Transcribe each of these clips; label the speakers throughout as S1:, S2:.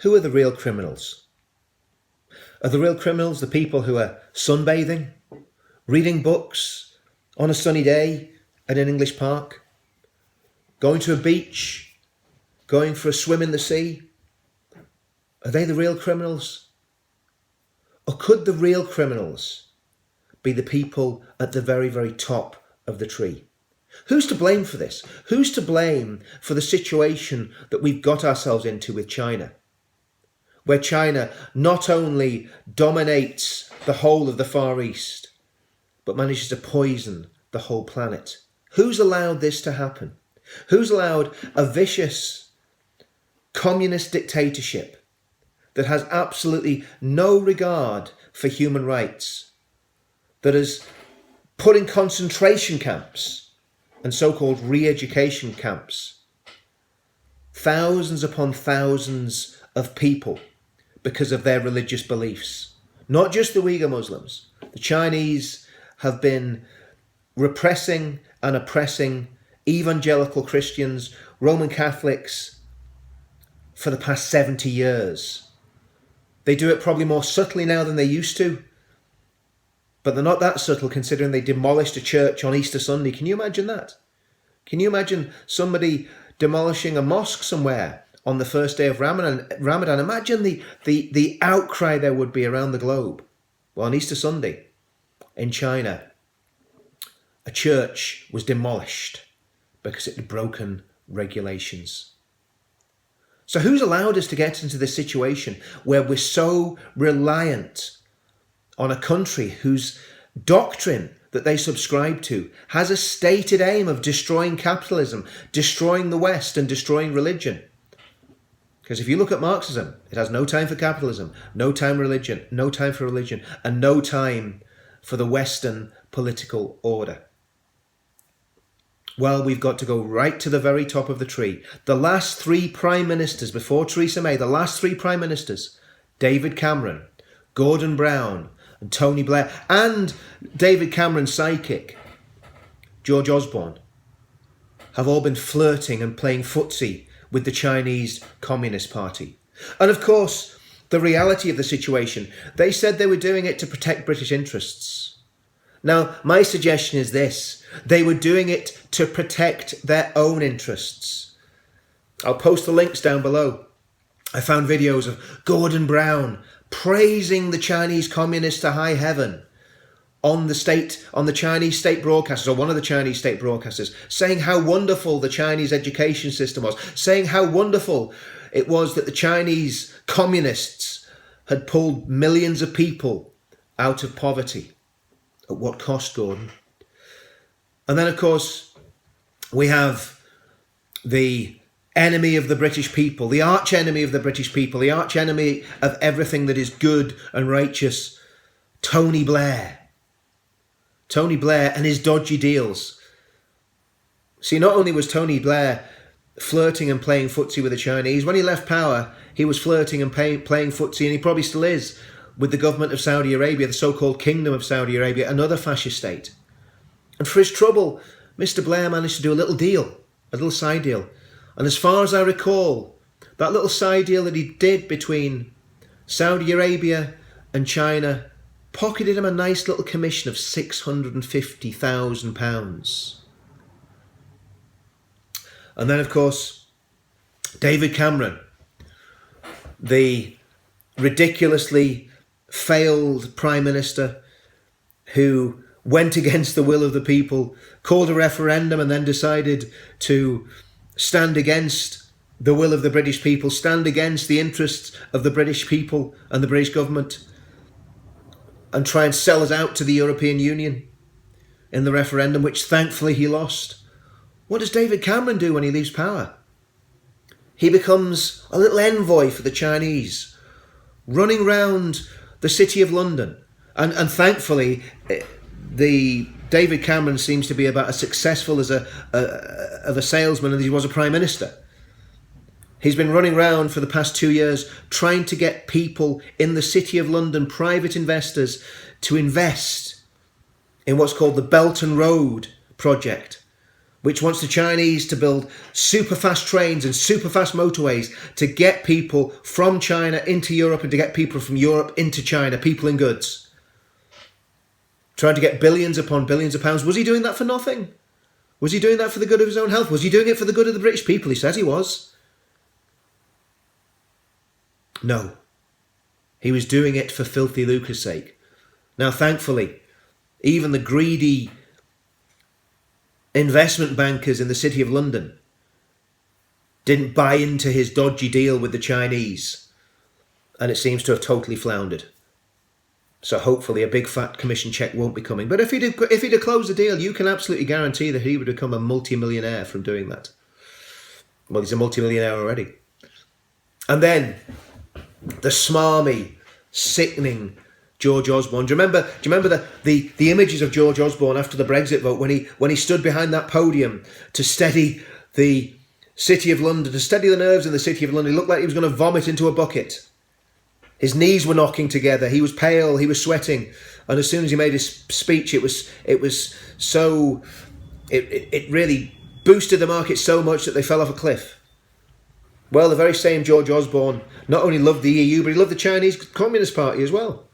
S1: Who are the real criminals? Are the real criminals the people who are sunbathing, reading books on a sunny day at an English park, going to a beach, going for a swim in the sea? Are they the real criminals? Or could the real criminals be the people at the very, very top of the tree? Who's to blame for this? Who's to blame for the situation that we've got ourselves into with China? Where China not only dominates the whole of the Far East, but manages to poison the whole planet. Who's allowed this to happen? Who's allowed a vicious communist dictatorship that has absolutely no regard for human rights, that is put in concentration camps and so-called re-education camps thousands upon thousands of people because of their religious beliefs? Not just the Uyghur Muslims. The Chinese have been repressing and oppressing evangelical Christians, Roman Catholics for the past 70 years. They do it probably more subtly now than they used to, but they're not that subtle considering they demolished a church on Easter Sunday. Can you imagine that? Can you imagine somebody demolishing a mosque somewhere on the first day of Ramadan? Imagine the outcry there would be around the globe. Well, on Easter Sunday in China, a church was demolished because it had broken regulations. So who's allowed us to get into this situation where we're so reliant on a country whose doctrine that they subscribe to has a stated aim of destroying capitalism, destroying the West and destroying religion? Because if you look at Marxism, it has no time for capitalism, no time for religion, and no time for the Western political order. Well, we've got to go right to the very top of the tree. The last three prime ministers before Theresa May, the last three prime ministers, David Cameron, Gordon Brown, and Tony Blair, and David Cameron's sidekick, George Osborne, have all been flirting and playing footsie with the Chinese Communist Party. And of course, the reality of the situation, they said they were doing it to protect British interests. Now, my suggestion is this: they were doing it to protect their own interests. I'll post the links down below. I found videos of Gordon Brown praising the Chinese communists to high heaven on the Chinese state broadcasters, or one of the Chinese state broadcasters, saying how wonderful the Chinese education system was, saying how wonderful it was that the Chinese communists had pulled millions of people out of poverty. At what cost, Gordon? And then, of course, we have the enemy of the British people, the arch enemy of the British people, the arch enemy of everything that is good and righteous, Tony Blair. Tony Blair and his dodgy deals. See, not only was Tony Blair flirting and playing footsie with the Chinese, when he left power, he was flirting and playing footsie, and he probably still is, with the government of Saudi Arabia, the so-called Kingdom of Saudi Arabia, another fascist state. And for his trouble, Mr. Blair managed to do a little side deal. And as far as I recall, that little side deal that he did between Saudi Arabia and China pocketed him a nice little commission of £650,000. And then, of course, David Cameron, the ridiculously failed Prime Minister who went against the will of the people, called a referendum and then decided to stand against the will of the British people, stand against the interests of the British people and the British government, and try and sell us out to the European Union in the referendum, which thankfully he lost. What does David Cameron do when he leaves power? He becomes a little envoy for the Chinese, running round the city of London. And thankfully, the David Cameron seems to be about as successful as a salesman as he was a Prime Minister. He's been running around for the past 2 years trying to get people in the City of London, private investors, to invest in what's called the Belt and Road project, which wants the Chinese to build super fast trains and super fast motorways to get people from China into Europe and to get people from Europe into China, people and goods. Trying to get billions upon billions of pounds. Was he doing that for nothing? Was he doing that for the good of his own health? Was he doing it for the good of the British people? He says he was. No. He was doing it for filthy lucre's sake. Now, thankfully, even the greedy investment bankers in the City of London didn't buy into his dodgy deal with the Chinese, and it seems to have totally floundered. So hopefully a big fat commission check won't be coming. But if he'd have closed the deal, you can absolutely guarantee that he would become a multi-millionaire from doing that. Well, he's a multi-millionaire already. And then the smarmy, sickening George Osborne. Do you remember the images of George Osborne after the Brexit vote when he stood behind that podium to steady the City of London, to steady the nerves in the City of London? He looked like he was going to vomit into a bucket. His knees were knocking together. He was pale. He was sweating. And as soon as he made his speech, it really boosted the market so much that they fell off a cliff. Well, the very same George Osborne not only loved the EU, but he loved the Chinese Communist Party as well.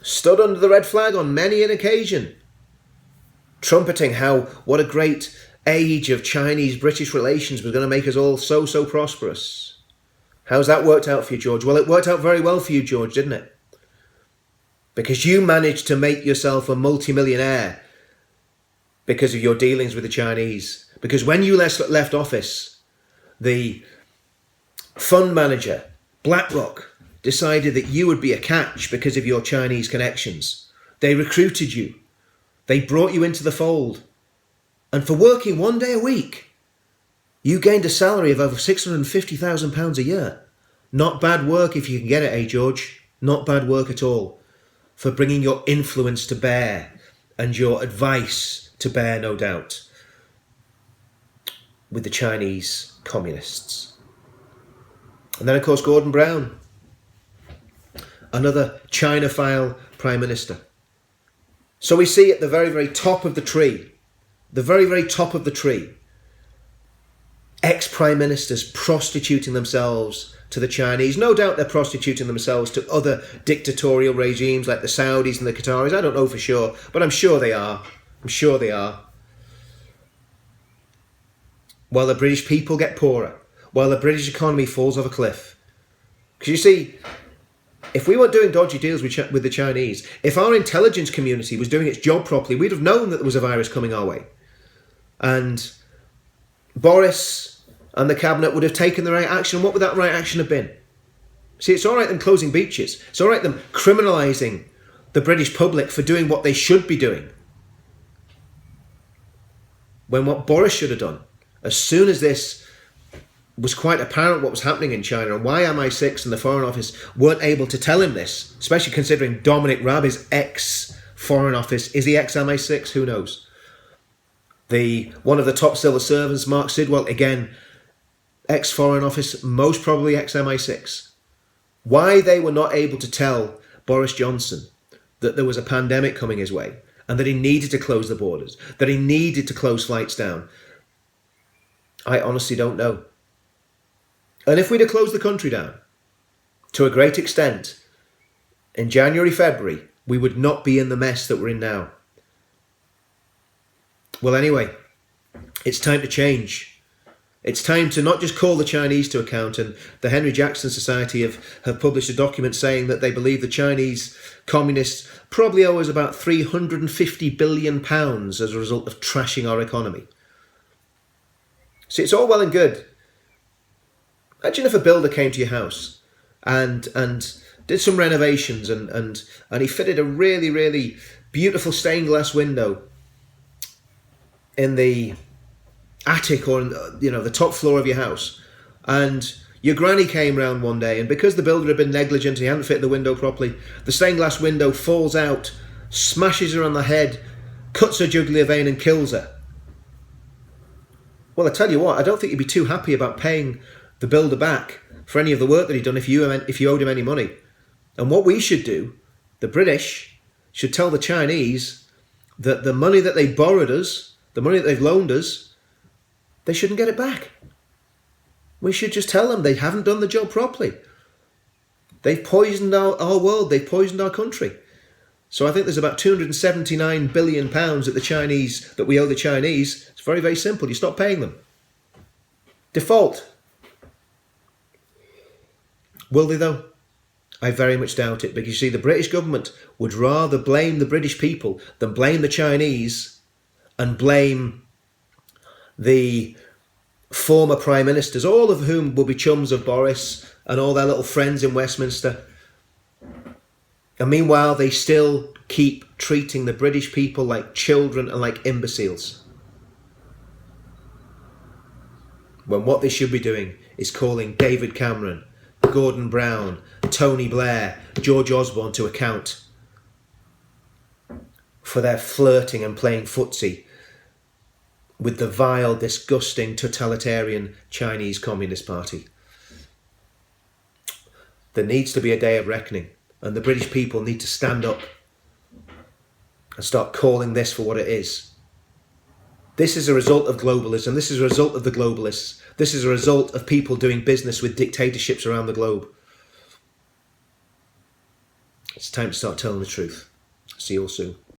S1: Stood under the red flag on many an occasion, trumpeting what a great age of Chinese-British relations was going to make us all so prosperous. How's that worked out for you, George? Well, it worked out very well for you, George, didn't it? Because you managed to make yourself a multimillionaire because of your dealings with the Chinese. Because when you left office, the fund manager, BlackRock, decided that you would be a catch because of your Chinese connections. They recruited you. They brought you into the fold. And for working 1 day a week, you gained a salary of over £650,000 a year. Not bad work if you can get it, eh, George? Not bad work at all. For bringing your influence to bear and your advice to bear, no doubt, with the Chinese communists. And then, of course, Gordon Brown, another Chinophile Prime Minister. So we see at the very, very top of the tree, ex-Prime Ministers prostituting themselves to the Chinese. No doubt they're prostituting themselves to other dictatorial regimes like the Saudis and the Qataris. I don't know for sure, but I'm sure they are. While the British people get poorer, while the British economy falls off a cliff. Because you see, if we weren't doing dodgy deals with the Chinese, if our intelligence community was doing its job properly, we'd have known that there was a virus coming our way. And Boris and the cabinet would have taken the right action. What would that right action have been? See, it's all right them closing beaches. It's all right them criminalising the British public for doing what they should be doing. When what Boris should have done, as soon as this was quite apparent what was happening in China and why MI6 and the Foreign Office weren't able to tell him this, especially considering Dominic Raab is ex-Foreign Office. Is he ex-MI6? Who knows? One of the top civil servants, Mark Sidwell, again, ex-Foreign Office, most probably ex-MI6. Why they were not able to tell Boris Johnson that there was a pandemic coming his way and that he needed to close the borders, that he needed to close flights down, I honestly don't know. And if we'd have closed the country down, to a great extent, in January, February, we would not be in the mess that we're in now. Well, anyway, it's time to change. It's time to not just call the Chinese to account. And the Henry Jackson Society have published a document saying that they believe the Chinese communists probably owe us about £350 billion as a result of trashing our economy. See, it's all well and good. Imagine if a builder came to your house and did some renovations and he fitted a really, really beautiful stained glass window in the attic or in the top floor of your house, and your granny came round one day, and because the builder had been negligent, he hadn't fit the window properly, the stained glass window falls out, smashes her on the head, cuts her jugular vein and kills her. Well, I tell you what, I don't think you'd be too happy about paying the builder back for any of the work that he'd done if you owed him any money. And what we should do, the British, should tell the Chinese that the money that they borrowed us the money that they've loaned us, they shouldn't get it back. We should just tell them they haven't done the job properly. They've poisoned our world. They've poisoned our country. So I think there's about £279 billion that we owe the Chinese. It's very, very simple. You stop paying them. Default. Will they though? I very much doubt it, because you see, the British government would rather blame the British people than blame the Chinese and blame the former prime ministers, all of whom will be chums of Boris and all their little friends in Westminster. And meanwhile, they still keep treating the British people like children and like imbeciles. When what they should be doing is calling David Cameron, Gordon Brown, Tony Blair, George Osborne to account for their flirting and playing footsie with the vile, disgusting, totalitarian Chinese Communist Party. There needs to be a day of reckoning, and the British people need to stand up and start calling this for what it is. This is a result of globalism. This is a result of the globalists. This is a result of people doing business with dictatorships around the globe. It's time to start telling the truth. See you all soon.